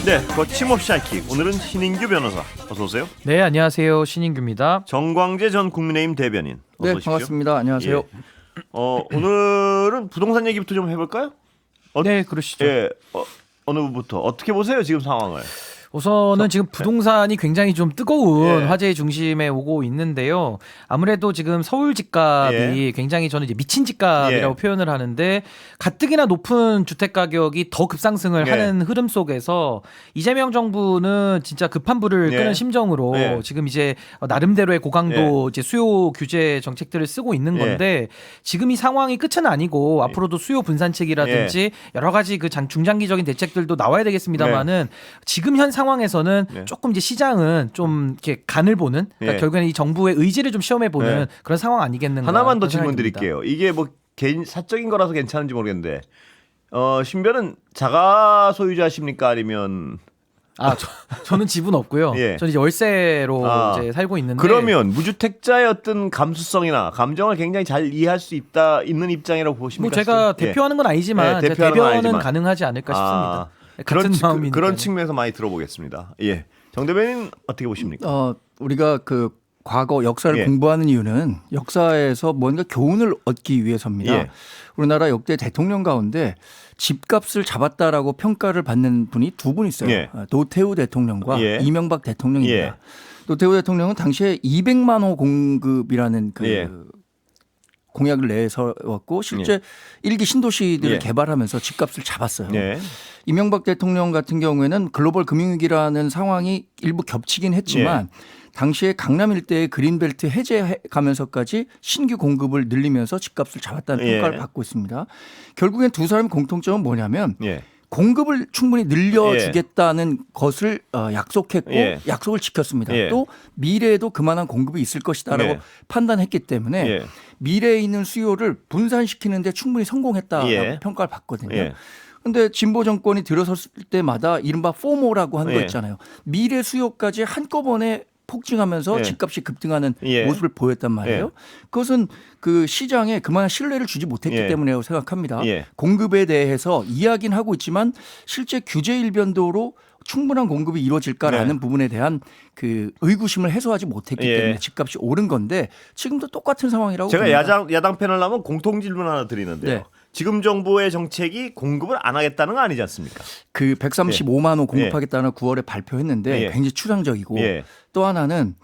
네, 거침없이 하이킥. 오늘은 신인규 변호사 어서 오세요. 네, 안녕하세요. 신인규입니다. 정광재 전 국민의힘 대변인 어서 네, 오십시오. 반갑습니다. 안녕하세요. 예. 오늘은 부동산 얘기부터 좀 해볼까요? 네, 그러시죠. 예, 어느 부부터 어떻게 보세요 지금 상황을? 우선은 지금 부동산이 굉장히 좀 뜨거운 예. 화제의 중심에 오고 있는데요. 아무래도 지금 서울 집값이 예. 굉장히 저는 이제 미친 집값이라고 예. 표현을 하는데 가뜩이나 높은 주택 가격이 더 급상승을 예. 하는 흐름 속에서 이재명 정부는 진짜 급한 불을 예. 끄는 심정으로 예. 지금 이제 나름대로의 고강도 이제 수요 규제 정책들을 쓰고 있는 건데 지금 이 상황이 끝은 아니고 앞으로도 수요 분산책이라든지 여러 가지 그 중장기적인 대책들도 나와야 되겠습니다만은 지금 현 상황에서는 조금 이제 시장은 좀 이렇게 간을 보는 그러니까 결국에는 이 정부의 의지를 좀 시험해 보는 그런 상황 아니겠는가. 하나만 더 그런 질문 생각이 듭니다. 드릴게요. 이게 뭐 개인 사적인 거라서 괜찮은지 모르겠는데 신변은 자가 소유자십니까 아니면 저는 집은 없고요. 예. 저는 이제 월세로 이제 살고 있는데 그러면 무주택자의 어떤 감수성이나 감정을 굉장히 잘 이해할 수 있는 입장이라고 보십니까? 뭐 제가 대표하는 건 아니지만 제가 대표하는 건 대변은 아니지만. 가능하지 않을까 싶습니다. 같은 마음이니까. 그런 측면에서 많이 들어보겠습니다. 예, 정 대변인 어떻게 보십니까? 우리가 그 과거 역사를 예. 공부하는 이유는 역사에서 뭔가 교훈을 얻기 위해서입니다. 예. 우리나라 역대 대통령 가운데 집값을 잡았다라고 평가를 받는 분이 두 분 있어요. 예. 노태우 대통령과 예. 이명박 대통령입니다. 예. 노태우 대통령은 당시에 200만 호 공급이라는 그 공약을 내세웠고 실제 일기 신도시들을 개발하면서 집값을 잡았어요. 이명박 대통령 같은 경우에는 글로벌 금융위기라는 상황이 일부 겹치긴 했지만 당시에 강남 일대의 그린벨트 해제가면서까지 신규 공급을 늘리면서 집값을 잡았다는 평가를 받고 있습니다. 결국엔 두 사람의 공통점은 뭐냐면 공급을 충분히 늘려주겠다는 것을 약속했고 약속을 지켰습니다. 또 미래에도 그만한 공급이 있을 것이다라고 판단했기 때문에 미래에 있는 수요를 분산시키는 데 충분히 성공했다라고 평가를 받거든요. 그런데 진보 정권이 들어섰을 때마다 이른바 포모라고 하는 거 있잖아요. 미래 수요까지 한꺼번에 폭증하면서 집값이 급등하는 모습을 보였단 말이에요. 그것은 그 시장에 그만한 신뢰를 주지 못했기 때문이라고 생각합니다. 공급에 대해서 이야기는 하고 있지만 실제 규제 일변도로 충분한 공급이 이루어질까라는 부분에 대한 그 의구심을 해소하지 못했기 때문에 집값이 오른 건데 지금도 똑같은 상황이라고 제가 봅니다. 야당 패널 하면 공통 질문 하나 드리는데요. 지금 정부의 정책이 공급을 안 하겠다는 거 아니지 않습니까? 그 135만 호 공급하겠다는 9월에 발표했는데 굉장히 추상적이고 또 하나는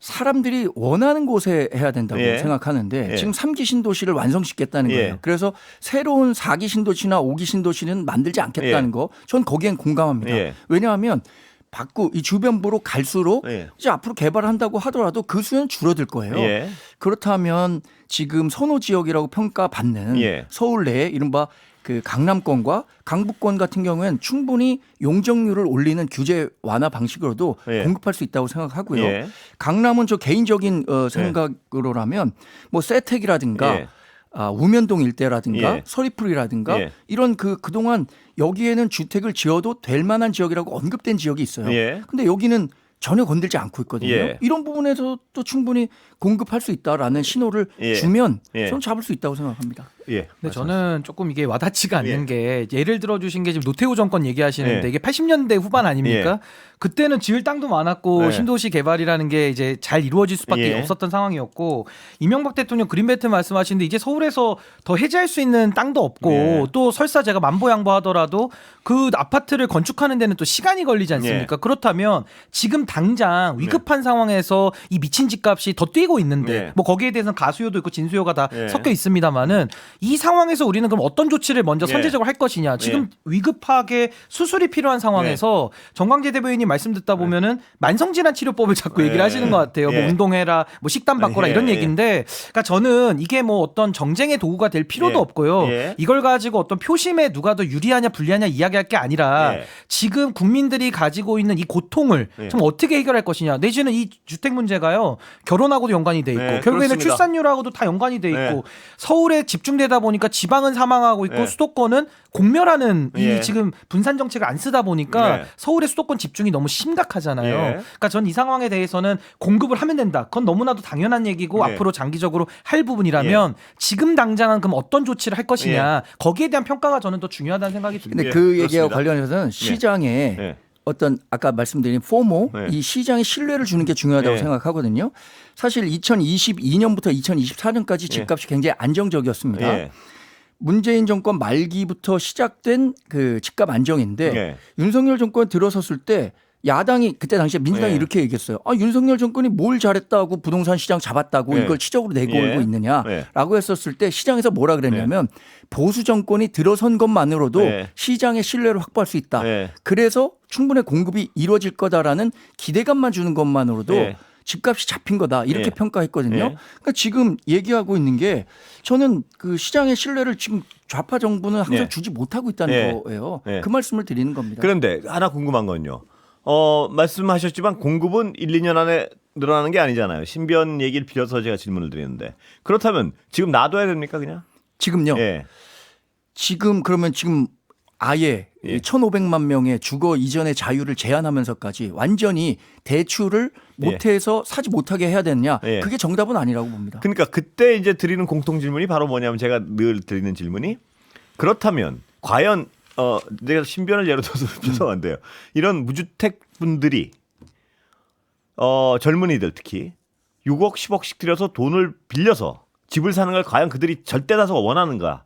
사람들이 원하는 곳에 해야 된다고 생각하는데 지금 3기 신도시를 완성시켰다는 거예요. 그래서 새로운 4기 신도시나 5기 신도시는 만들지 않겠다는 거 전 거기엔 공감합니다. 왜냐하면 이 주변부로 갈수록 이제 앞으로 개발한다고 하더라도 그 수는 줄어들 거예요. 그렇다면 지금 선호 지역이라고 평가받는 서울 내에 이른바 그 강남권과 강북권 같은 경우에는 충분히 용적률을 올리는 규제 완화 방식으로도 공급할 수 있다고 생각하고요. 강남은 저 개인적인 생각으로라면 뭐 새택이라든가 우면동 일대라든가 서리풀이라든가 이런 그동안 여기에는 주택을 지어도 될 만한 지역이라고 언급된 지역이 있어요. 근데 여기는 전혀 건들지 않고 있거든요. 이런 부분에서도 충분히 공급할 수 있다라는 신호를 주면 저는 잡을 수 있다고 생각합니다. 근데 저는 조금 이게 와닿지가 않는 게 예를 들어 주신 게 지금 노태우 정권 얘기하시는데 이게 80년대 후반 아닙니까? 그때는 지을 땅도 많았고 신도시 개발이라는 게 이제 잘 이루어질 수밖에 없었던 상황이었고 이명박 대통령 그린벨트 말씀하시는데 이제 서울에서 더 해제할 수 있는 땅도 없고 또 설사 제가 만보양보하더라도 그 아파트를 건축하는 데는 또 시간이 걸리지 않습니까? 그렇다면 지금 당장 위급한 상황에서 이 미친 집값이 더 뛰고 있는데 뭐 거기에 대해서는 가수요도 있고 진수요가 다 섞여 있습니다만은 이 상황에서 우리는 그럼 어떤 조치를 먼저 선제적으로 할 것이냐. 지금 위급하게 수술이 필요한 상황에서 정광재 대변인님 말씀 듣다 보면은 만성질환 치료법을 자꾸 얘기를 하시는 것 같아요. 뭐 운동해라, 뭐 식단 바꿔라 이런 얘기인데, 그러니까 저는 이게 뭐 어떤 정쟁의 도구가 될 필요도 없고요. 이걸 가지고 어떤 표심에 누가 더 유리하냐 불리하냐 이야기할 게 아니라 지금 국민들이 가지고 있는 이 고통을 좀 어떻게 해결할 것이냐. 내지는 이 주택 문제가요 결혼하고도 연관이 돼 있고 결국에는 그렇습니다. 출산율하고도 다 연관이 돼 있고 서울에 집중되는 집중되다 보니까 지방은 사망하고 있고 예. 수도권은 공멸하는 이 예. 지금 분산 정책을 안 쓰다 보니까 예. 서울의 수도권 집중이 너무 심각하잖아요. 예. 그러니까 전 이 상황에 대해서는 공급을 하면 된다. 그건 너무나도 당연한 얘기고 예. 앞으로 장기적으로 할 부분이라면 지금 당장은 그럼 어떤 조치를 할 것이냐 거기에 대한 평가가 저는 더 중요하다는 생각이 듭니다. 근데 예, 그 얘기하고 그렇습니다. 관련해서는 시장에 예. 어떤 아까 말씀드린 포모 네. 이 시장에 신뢰를 주는 게 중요하다고 네. 생각하거든요. 사실 2022년부터 2024년까지 집값이 굉장히 안정적이었습니다. 예. 문재인 정권 말기부터 시작된 그 집값 안정인데 예. 윤석열 정권 들어섰을 때 야당이 그때 당시에 민주당이 예. 이렇게 얘기했어요. 아, 윤석열 정권이 뭘 잘했다고 부동산 시장 잡았다고 예. 이걸 치적으로 내걸고 예. 있느냐라고 했었을 때 시장에서 뭐라 그랬냐면 보수 정권이 들어선 것만으로도 예. 시장의 신뢰를 확보할 수 있다. 예. 그래서 충분히 공급이 이루어질 거다라는 기대감만 주는 것만으로도 예. 집값이 잡힌 거다 이렇게 예. 평가했거든요. 예. 그러니까 지금 얘기하고 있는 게 저는 그 시장의 신뢰를 지금 좌파 정부는 항상 예. 주지 못하고 있다는 예. 거예요. 예. 그 말씀을 드리는 겁니다. 그런데 하나 궁금한 건요. 말씀하셨지만 공급은 1, 2년 안에 늘어나는 게 아니잖아요. 신변 얘기를 빌려서 제가 질문을 드리는데 그렇다면 지금 놔둬야 됩니까 그냥? 지금요. 예. 지금 그러면 지금 아예 예. 1,500만 명의 주거 이전의 자유를 제한하면서까지 완전히 대출을 못해서 사지 못하게 해야 되느냐? 예. 그게 정답은 아니라고 봅니다. 그러니까 그때 이제 드리는 공통 질문이 바로 뭐냐면 제가 늘 드리는 질문이 그렇다면 과연 내가 신변을 예로 들어서 죄송한데요. 이런 무주택 분들이 젊은이들 특히 6억 10억씩 들여서 돈을 빌려서 집을 사는 걸 과연 그들이 절대 다수가 원하는가?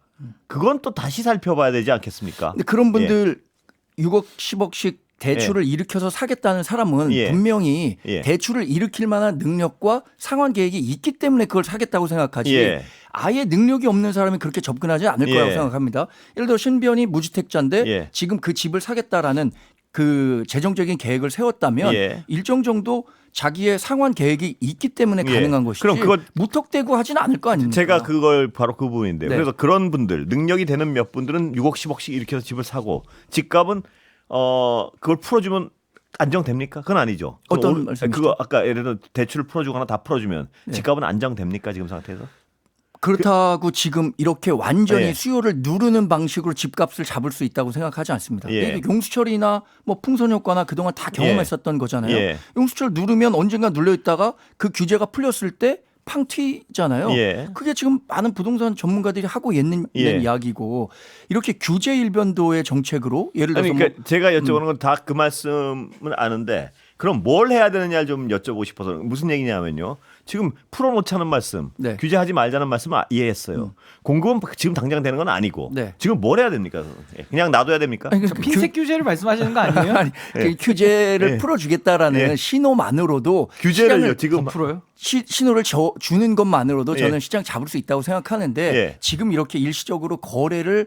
그건 또 다시 살펴봐야 되지 않겠습니까? 근데 그런 분들 6억 10억씩 대출을 일으켜서 사겠다는 사람은 예. 분명히 예. 대출을 일으킬 만한 능력과 상환 계획이 있기 때문에 그걸 사겠다고 생각하지 예. 아예 능력이 없는 사람이 그렇게 접근하지 않을 거라고 예. 생각합니다. 예를 들어 신변이 무주택자인데 예. 지금 그 집을 사겠다라는 그 재정적인 계획을 세웠다면 예. 일정 정도 자기의 상환 계획이 있기 때문에 예. 가능한 것이지 그럼 그거 무턱대고 하지는 않을 거 아닙니까? 제가 그걸 바로 그 부분인데요. 네. 그래서 그런 분들 능력이 되는 몇 분들은 6억 10억씩 이렇게 해서 집을 사고 집값은 그걸 풀어주면 안정됩니까? 그건 아니죠. 어떤 말씀이시죠? 그거 아까 예를 들어 대출을 풀어주거나 다 풀어주면 집값은 안정됩니까 지금 상태에서? 그렇다고 지금 이렇게 완전히 예. 수요를 누르는 방식으로 집값을 잡을 수 있다고 생각하지 않습니다. 예. 이게 용수철이나 뭐 풍선 효과나 그동안 다 경험했었던 거잖아요. 예. 용수철 누르면 언젠가 눌려 있다가 그 규제가 풀렸을 때 팡 튀잖아요. 예. 그게 지금 많은 부동산 전문가들이 하고 있는 예. 이야기고 이렇게 규제 일변도의 정책으로 예를 들어서 아니, 그러니까 제가 여쭤보는 건 다 그 말씀은 아는데 그럼 뭘 해야 되느냐를 좀 여쭤보고 싶어서 무슨 얘기냐면요. 지금 풀어놓자는 말씀, 네. 규제하지 말자는 말씀은 이해했어요. 공급은 지금 당장 되는 건 아니고 네. 지금 뭘 해야 됩니까? 그냥 놔둬야 됩니까? 아니, 그래서 핀셋 규제를 말씀하시는 거 아니에요? 아니, 그 규제를 예. 풀어주겠다라는 예. 신호만으로도 규제를요 시장을 지금 풀어요? 신호를 주는 것만으로도 저는 예. 시장 잡을 수 있다고 생각하는데 예. 지금 이렇게 일시적으로 거래를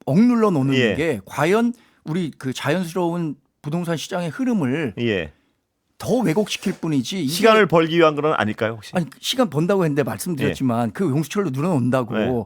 억눌러 놓는 예. 게 과연 우리 그 자연스러운 부동산 시장의 흐름을 예. 더 왜곡시킬 뿐이지 이게 시간을 벌기 위한 건 아닐까요 혹시? 아니 시간 번다고 했는데 말씀드렸지만 그 용수철로 늘어놓는다고 네.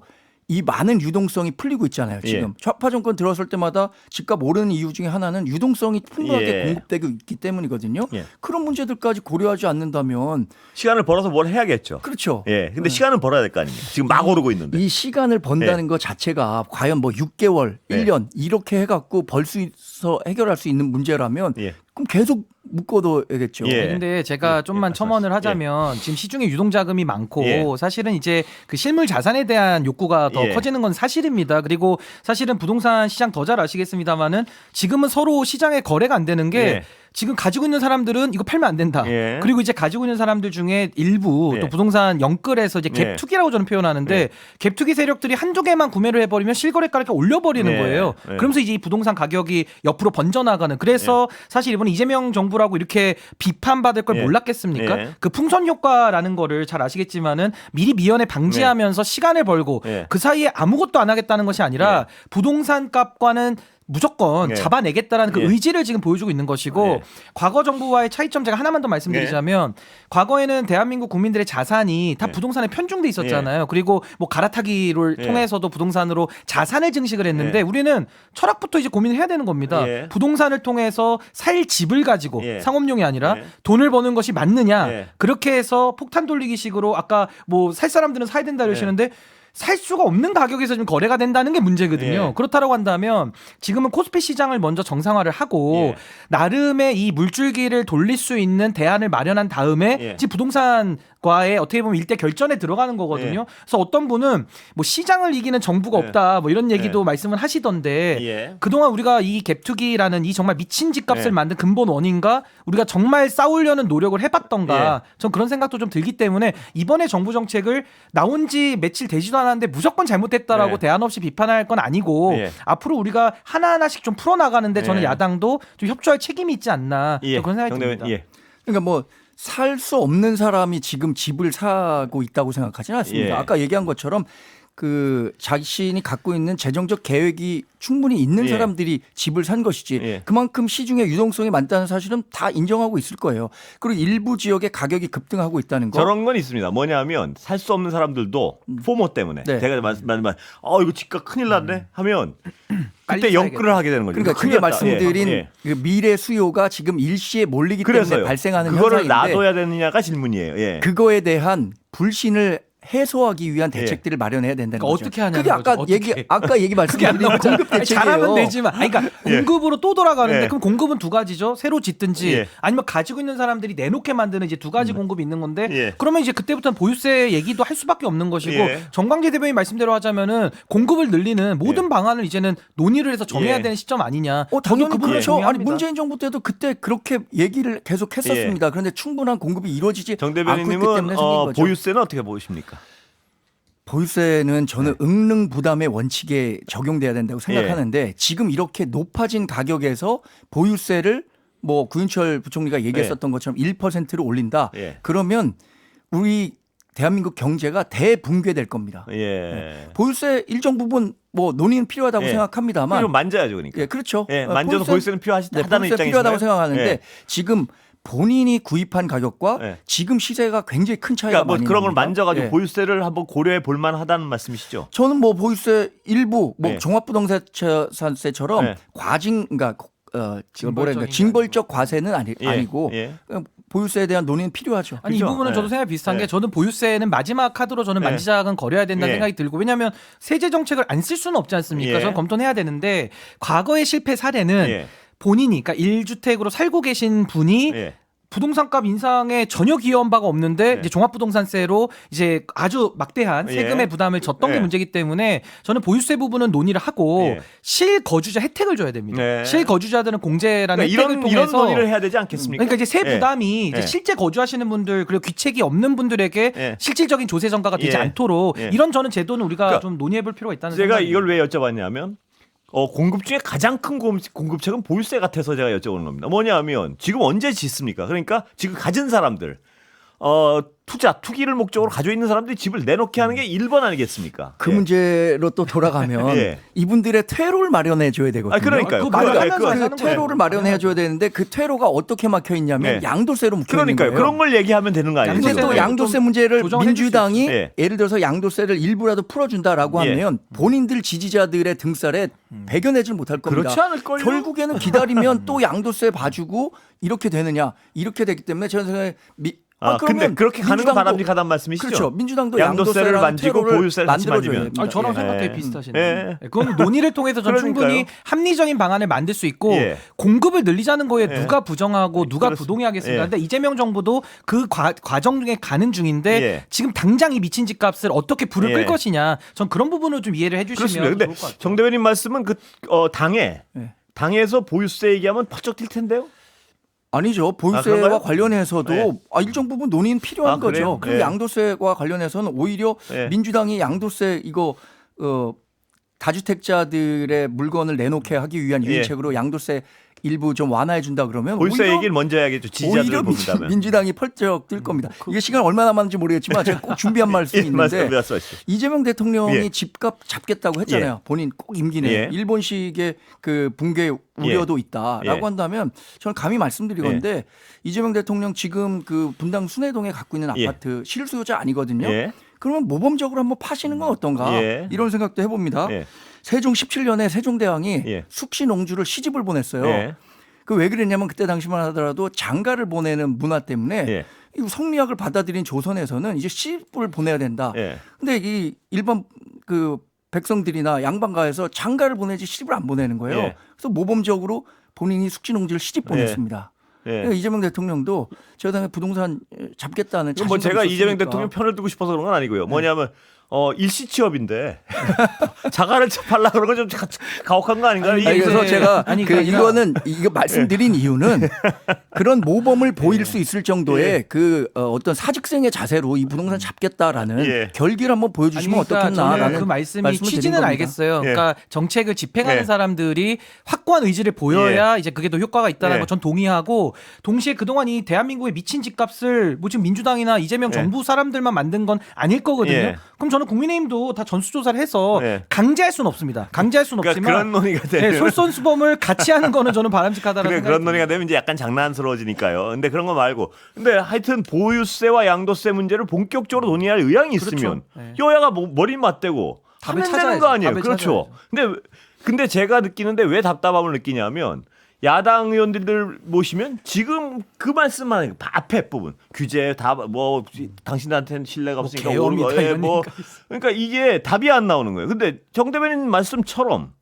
이 많은 유동성이 풀리고 있잖아요. 지금 예. 좌파 정권 들어설 때마다 집값 오르는 이유 중에 하나는 유동성이 풍부하게 예. 공급되고 있기 때문이거든요. 예. 그런 문제들까지 고려하지 않는다면 시간을 벌어서 뭘 해야겠죠. 그렇죠. 예. 근데 시간은 벌어야 될 거 아닙니까? 지금 막 오르고 있는데. 이 시간을 번다는 것 자체가 과연 뭐 6개월, 예. 1년 이렇게 해갖고 벌 수 있어 해결할 수 있는 문제라면 예. 그럼 계속 묶어둬야겠죠. 예. 근데 제가 좀만 첨언을 하자면 지금 시중에 유동 자금이 많고 예. 사실은 이제 그 실물 자산에 대한 욕구가 더 예. 커지는 건 사실입니다. 그리고 사실은 부동산 시장 더 잘 아시겠습니다만은 지금은 서로 시장에 거래가 안 되는 게 예. 지금 가지고 있는 사람들은 이거 팔면 안 된다. 예. 그리고 이제 가지고 있는 사람들 중에 일부 예. 또 부동산 영끌에서 이제 예. 갭투기라고 저는 표현하는데 예. 갭투기 세력들이 한두 개만 구매를 해버리면 실거래가를 올려버리는 예. 거예요. 예. 그러면서 이제 이 부동산 가격이 옆으로 번져나가는. 그래서 사실 이번에 이재명 정부라고 이렇게 비판받을 걸 예. 몰랐겠습니까? 예. 그 풍선 효과라는 거를 잘 아시겠지만은 미리 미연에 방지하면서 시간을 벌고 예. 그 사이에 아무것도 안 하겠다는 것이 아니라 부동산 값과는 무조건 예. 잡아내겠다라는 그 예. 의지를 지금 보여주고 있는 것이고 예. 과거 정부와의 차이점 제가 하나만 더 말씀드리자면 과거에는 대한민국 국민들의 자산이 다 예. 부동산에 편중돼 있었잖아요. 그리고 뭐 갈아타기를 예. 통해서도 부동산으로 자산을 증식을 했는데 예. 우리는 철학부터 이제 고민을 해야 되는 겁니다. 예. 부동산을 통해서 살 집을 가지고 예. 상업용이 아니라 예. 돈을 버는 것이 맞느냐 예. 그렇게 해서 폭탄 돌리기식으로 아까 뭐 살 사람들은 사야 된다 이러시는데 살 수가 없는 가격에서 좀 거래가 된다는 게 문제거든요. 예. 그렇다라고 한다면 지금은 코스피 시장을 먼저 정상화를 하고 예. 나름의 이 물줄기를 돌릴 수 있는 대안을 마련한 다음에 예. 지금 부동산과의 어떻게 보면 일대 결전에 들어가는 거거든요. 예. 그래서 어떤 분은 뭐 시장을 이기는 정부가 예. 없다 뭐 이런 얘기도 예. 말씀을 하시던데 예. 그동안 우리가 이 갭투기라는 이 정말 미친 집값을 예. 만든 근본 원인과 우리가 정말 싸우려는 노력을 해봤던가 예. 전 그런 생각도 좀 들기 때문에 이번에 정부 정책을 나온 지 며칠 되지도 않았는데 무조건 잘못됐다라고 예. 대안 없이 비판할 건 아니고 예. 앞으로 우리가 하나하나씩 좀 풀어나가는데 저는 예. 야당도 좀 협조할 책임이 있지 않나 예. 그런 생각이 정대변, 듭니다. 예. 그러니까 뭐 살 수 없는 사람이 지금 집을 사고 있다고 생각하지는 않습니다. 예. 아까 얘기한 것처럼 그 자신이 갖고 있는 재정적 계획이 충분히 있는 예. 사람들이 집을 산 것이지 예. 그만큼 시중에 유동성이 많다는 사실은 다 인정하고 있을 거예요. 그리고 일부 지역의 가격이 급등하고 있다는 거. 저런 건 있습니다. 뭐냐면 살 수 없는 사람들도 포모 때문에 네. 제가 말씀한 이거 집값 큰일 났네 하면 빨리 그때 사야겠다. 영끌을 하게 되는 거죠. 그러니까 큰일 그게 났다. 말씀드린 예. 그 미래 수요가 지금 일시에 몰리기 그래서요. 때문에 발생하는 그거를 현상인데 놔둬야 되느냐가 질문이에요. 예. 그거에 대한 불신을 해소하기 위한 예. 대책들을 마련해야 된다는 그러니까 거죠. 어떻게 하냐는 그게 아까 거죠. 어떻게. 아까 얘기 말씀드린 공급 대책이에요. 잘하면 되지만 그러니까 공급으로 또 돌아가는데 예. 그럼 공급은 두 가지죠. 새로 짓든지 예. 아니면 가지고 있는 사람들이 내놓게 만드는 이제 두 가지 공급이 있는 건데 예. 그러면 이제 그때부터는 보유세 얘기도 할 수밖에 없는 것이고 예. 정광재 대변인 말씀대로 하자면은 공급을 늘리는 모든 예. 방안을 이제는 논의를 해서 정해야 예. 되는 시점 아니냐. 당연히 저도 그 부분을 그렇죠. 아니 동의합니다. 문재인 정부 때도 그때 그렇게 얘기를 계속 했었습니다. 그런데 충분한 공급이 이루어지지 정 않고 있기 대변인님은 때문에 생긴 거죠. 보유세는 어떻게 보십니까? 보유세는 저는 네. 응능 부담의 원칙에 적용돼야 된다고 생각하는데 예. 지금 이렇게 높아진 가격에서 보유세를 뭐 구윤철 부총리가 얘기했었던 것처럼 1%로 올린다. 예. 그러면 우리 대한민국 경제가 대붕괴될 겁니다. 예. 보유세 일정 부분 뭐 논의는 필요하다고 예. 생각합니다만 좀 만져야죠, 그러니까. 예, 그렇죠. 예, 만져도 보유세는 필요하다는 보유세 입장이신가요? 필요하다고 생각하는데 예. 지금 본인이 구입한 가격과 예. 지금 시세가 굉장히 큰 차이가 그러니까 뭐 많이 그런 걸 납니다. 만져가지고 예. 보유세를 한번 고려해 볼 만하다는 말씀이시죠? 저는 뭐 보유세 일부 뭐 예. 종합부동산세처럼 예. 과징 그러니까 지금 뭐랄까 징벌적인 징벌적 과세는 예. 아니고 예. 보유세에 대한 논의는 필요하죠. 아니 그죠? 이 부분은 예. 저도 생각이 비슷한 예. 게 저는 보유세는 마지막 카드로 저는 예. 만지작은 거려야 된다는 예. 생각이 들고 왜냐하면 세제 정책을 안 쓸 수는 없지 않습니까? 예. 저는 검토는 해야 되는데 과거의 실패 사례는 예. 본인이 그러니까 1주택으로 살고 계신 분이 예. 부동산값 인상에 전혀 기여한 바가 없는데 네. 이제 종합부동산세로 이제 아주 막대한 예. 세금의 부담을 졌던 게 예. 문제이기 때문에 저는 보유세 부분은 논의를 하고 예. 실거주자 혜택을 줘야 됩니다. 네. 실거주자들은 공제라는 그러니까 혜택을 이런 통해서 논의를 해야 되지 않겠습니까? 그러니까 이제 세 예. 부담이 이제 예. 실제 거주하시는 분들 그리고 귀책이 없는 분들에게 예. 실질적인 조세 전가가 되지 예. 않도록 예. 이런 저는 제도는 우리가 그러니까 좀 논의해 볼 필요가 있다는 제가 생각이 이걸 왜 여쭤봤냐면 공급 중에 가장 큰 공급책은 보유세 같아서 제가 여쭤보는 겁니다. 뭐냐면 지금 언제 짓습니까? 그러니까 지금 가진 사람들 투기를 목적으로 가지고 있는 사람들이 집을 내놓게 하는 게 1번 아니겠습니까? 그 예. 문제로 또 돌아가면 예. 이분들의 퇴로를 마련해 줘야 되거든요. 아, 그러니까요. 그거 마련하면서 그거- 하는 그 거예요. 퇴로를 마련해 줘야 되는데 그 퇴로가 어떻게 막혀 있냐면 네. 양도세로 묶여 있는 그러니까요. 거예요. 그런 걸 얘기하면 되는 거 아니에요? 근데 양도세는 또 좀 양도세 문제를 조정을 해줄 수 민주당이 있죠. 예. 예를 들어서 양도세를 일부라도 풀어준다라고 예. 하면 본인들 지지자들의 등살에 배겨내질 못할 겁니다. 그렇지 않을걸요? 결국에는 기다리면 또 양도세 봐주고 이렇게 되느냐 이렇게 되기 때문에 저는 생각에 근데 그렇게 가는 건 민주당도- 바람직하다는 말씀이시죠? 그렇죠. 민주당도 양도세를 양도세를 만지고 보유세를 같이 만들어줘야 만지면. 됩니다. 아니, 저랑 예. 생각 되게 예. 비슷하시네요. 예. 그건 논의를 통해서 전 그러니까요. 충분히 합리적인 방안을 만들 수 있고 예. 공급을 늘리자는 거에 예. 누가 부정하고 누가 그렇습니다. 부동의하겠습니까? 예. 근데 이재명 정부도 그 과정 중에 가는 중인데 예. 지금 당장 이 미친 집값을 어떻게 불을 예. 끌 것이냐. 전 그런 부분을 좀 이해를 해주시면 그렇습니다. 근데 좋을 것 같아요. 정 대변인 말씀은 예. 당에서 보유세 얘기하면 펄쩍 뛸 텐데요. 아니죠. 보유세와 그런가요? 관련해서도 네. 일정 부분 논의는 필요한 아, 그래요? 거죠. 그리고 네. 양도세와 관련해서는 오히려 네. 민주당이 양도세 이거 다주택자들의 물건을 내놓게 하기 위한 예. 유인책으로 양도세 일부 좀 완화해 준다 그러면 보유세 오히려 얘기를 먼저 해야겠죠. 지지자들을 오히려 본다면. 민주당이 펄쩍 뛸 겁니다. 이게 시간 얼마나 남았는지 모르겠지만 제가 꼭 준비한 말씀이 예, 있는데 말씀하시죠. 이재명 대통령이 예. 집값 잡겠다고 했잖아요. 예. 본인 꼭 임기 내에 예. 일본식의 그 붕괴 우려도 있다라고 예. 한다면 저는 감히 말씀드리건데 이재명 대통령 지금 그 분당 순회동에 갖고 있는 예. 아파트 실수요자 아니거든요. 예. 그러면 모범적으로 한번 파시는 건 어떤가 예. 이런 생각도 해봅니다. 예. 세종 17년에 세종대왕이 예. 숙시농주를 시집을 보냈어요. 예. 그 왜 그랬냐면 그때 당시만 하더라도 장가를 보내는 문화 때문에 예. 이 성리학을 받아들인 조선에서는 이제 시집을 보내야 된다. 예. 근데 이 일반 그 백성들이나 양반가에서 장가를 보내지 시집을 안 보내는 거예요. 예. 그래서 모범적으로 본인이 숙지농지를 시집 보냈습니다. 예. 그러니까 이재명 대통령도 저 당에 부동산 잡겠다는 이건 뭐 제가 자신감이 이재명 있었으니까. 대통령 편을 두고 싶어서 그런 건 아니고요. 뭐냐면 일시 취업인데 자가를 팔라 그런 건 좀 가혹한 거 아닌가요? 아니, 그래서 이제- 제가 아니, 그 그게 아니라- 이거는 이거 말씀드린 이유는 그런 모범을 보일 수 있을 정도의 예. 그 어떤 사직생의 자세로 이 부동산 잡겠다라는 예. 결기를 한번 보여주시면 어떻겠나라는 저는 그 말씀이 말씀을 드린 취지는 겁니다. 알겠어요. 예. 그러니까 정책을 집행하는 예. 사람들이 확고한 의지를 보여야 이제 그게 더 효과가 있다는 예. 거 전 동의하고 동시에 그동안 이 대한민국의 미친 집값을 뭐 지금 민주당이나 이재명 예. 정부 사람들만 만든 건 아닐 거거든요. 예. 그럼 저는 국민의힘도 다 전수조사를 해서 예. 강제할 수는 없습니다. 강제할 수는 그러니까 없지만 그런 논의가 되면 네, 솔선수범을 같이 하는 거는 저는 바람직하다라는 그래, 생각이 그런 듭니다. 논의가 되면 이제 약간 장난스러워지니까요. 근데 그런 거 말고. 근데 하여튼 보유세와 양도세 문제를 본격적으로 논의할 의향이 있으면 네. 여야가 머리 맞대고 답을 하면 되는 찾아야죠. 거 아니에요. 답을 그렇죠. 근데 제가 느끼는데 왜 답답함을 느끼냐면 야당 의원들 모시면 지금 그 말씀만 해요. 앞에 부분 규제 다 뭐 당신한테는 신뢰가 없으니까 계엄이다, 오르고 이런 뭐 얘기가 있어요. 그러니까 이게 답이 안 나오는 거예요. 근데 정 대변인 말씀처럼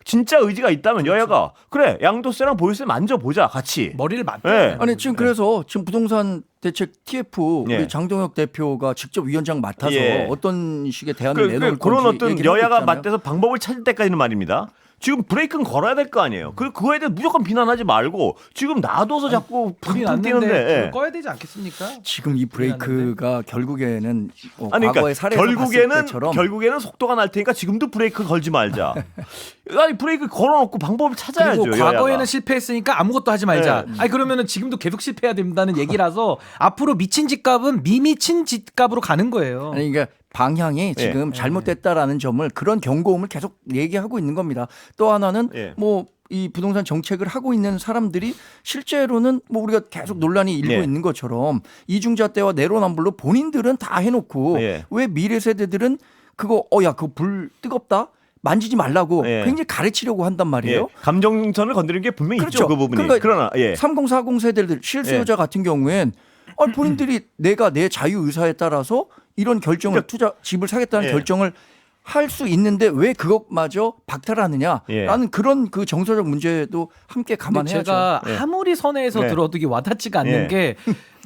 진짜 의지가 있다면 여야가 그래 양도세랑 보유세 만져보자 같이. 머리를 맞대. 예. 아니 지금 그래서 지금 부동산 대책 TF 예. 우리 장동혁 대표가 직접 위원장 맡아서 예. 어떤 식의 대안을 내놓을 그런 건지 어떤 얘기를 하고 여야가 있잖아요. 맞대서 방법을 찾을 때까지는 말입니다. 지금 브레이크는 걸어야 될 거 아니에요. 그거에 대해 무조건 비난하지 말고 지금 놔둬서 자꾸 불이 푹푹 났는데 뛰는데. 불을 예. 꺼야 되지 않겠습니까? 지금 이 브레이크가 결국에는 아니 과거의 그러니까 사례에서 봤을 때처럼 결국에는 속도가 날 테니까 지금도 브레이크 걸지 말자. 아니 브레이크 걸어놓고 방법을 찾아야죠. 그리고 과거에는 여야가. 실패했으니까 아무것도 하지 말자. 네. 아니 그러면은 지금도 계속 실패해야 된다는 얘기라서 앞으로 미친 집값은 미미친 집값으로 가는 거예요. 아니 그러니까 방향이 예. 지금 잘못됐다라는 점을 그런 경고음을 계속 얘기하고 있는 겁니다. 또 하나는 예. 뭐 이 부동산 정책을 하고 있는 사람들이 실제로는 뭐 우리가 계속 논란이 일고 예. 있는 것처럼 이중자 때와 내로남불로 본인들은 다 해놓고 예. 왜 미래 세대들은 그거 야 그거 불 뜨겁다 만지지 말라고 예. 굉장히 가르치려고 한단 말이에요. 예. 감정선을 건드리는 게 분명히 그렇죠. 있죠. 그 부분이. 그러니까 그러나 예. 3040 세대들 실수요자 같은 경우엔 본인들이 내가 내 자유 의사에 따라서 이런 결정을 투자 집을 사겠다는 예. 결정을 할 수 있는데 왜 그것마저 박탈하느냐라는 예. 그런 그 정서적 문제도 함께 근데 감안해야죠. 제가 예. 아무리 선에서 네. 들어도 이게 와닿지가 않는 예. 게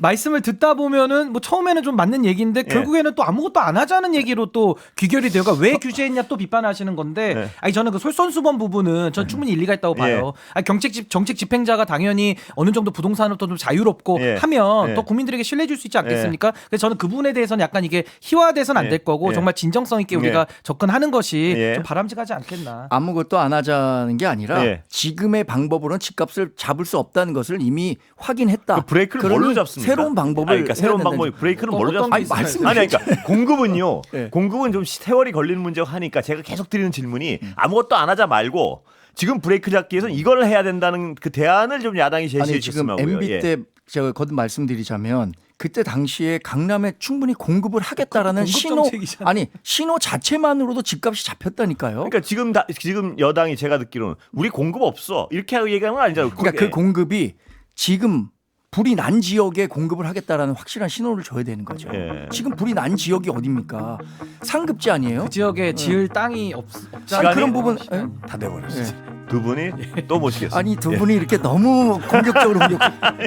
말씀을 듣다 보면은 뭐 처음에는 좀 맞는 얘기인데 결국에는 또 아무것도 안 하자는 얘기로 또 귀결이 돼요. 그러니까 왜 규제했냐 또 비판하시는 건데 네. 아니 저는 그 솔선수범 부분은 전 충분히 일리가 있다고 봐요. 아니 정책 집행자가 당연히 어느 정도 부동산으로부터 좀 자유롭고 예. 하면 예. 더 국민들에게 신뢰해 줄 수 있지 않겠습니까? 그래서 저는 그 부분에 대해서는 약간 이게 희화돼서는 안 될 거고 예. 정말 진정성 있게 우리가 접근하는 것이 예. 좀 바람직하지 않겠나. 아무것도 안 하자는 게 아니라 예. 지금의 방법으로는 집값을 잡을 수 없다는 것을 이미 확인했다. 그 브레이크를 그러니 뭘로 잡습니까? 새로운 방법을 아니, 그러니까 새로운 해야 방법이 된다는 브레이크는 어떤 뭘로 게 잡습니까? 있어요? 아니 그러니까 공급은요. 예. 공급은 좀 세월이 걸리는 문제고 하니까 제가 계속 드리는 질문이 아무것도 안 하자 말고 지금 브레이크 잡기 위해서는 이걸 해야 된다는 그 대안을 좀 야당이 제시해 아니 지금 주셨으면 하고요. MB 예. 때 제가 거듭 말씀드리자면 그때 당시에 강남에 충분히 공급을 하겠다라는 공급 신호 정책이잖아요. 아니 신호 자체만으로도 집값이 잡혔다니까요. 그러니까 지금 여당이 제가 듣기로는 우리 공급 없어 이렇게 얘기하는 건 아니잖아요. 그러니까 그 공급이 지금 불이 난 지역에 공급을 하겠다라는 확실한 신호를 줘야 되는 거죠. 예. 지금 불이 난 지역이 어딥니까? 상급지 아니에요? 그 지역에 지을 땅이 없잖아요. 아니, 그런 부분 다 돼버렸어요. 두 분이 또 모시겠습니다. 아니 두 분이 이렇게 너무 공격적으로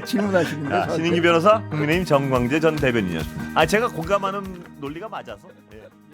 질문하시는데 자, 신인기 변호사, 국민의힘 정광재 전 대변인이었습니다. 제가 공감하는 논리가 맞아서. 예.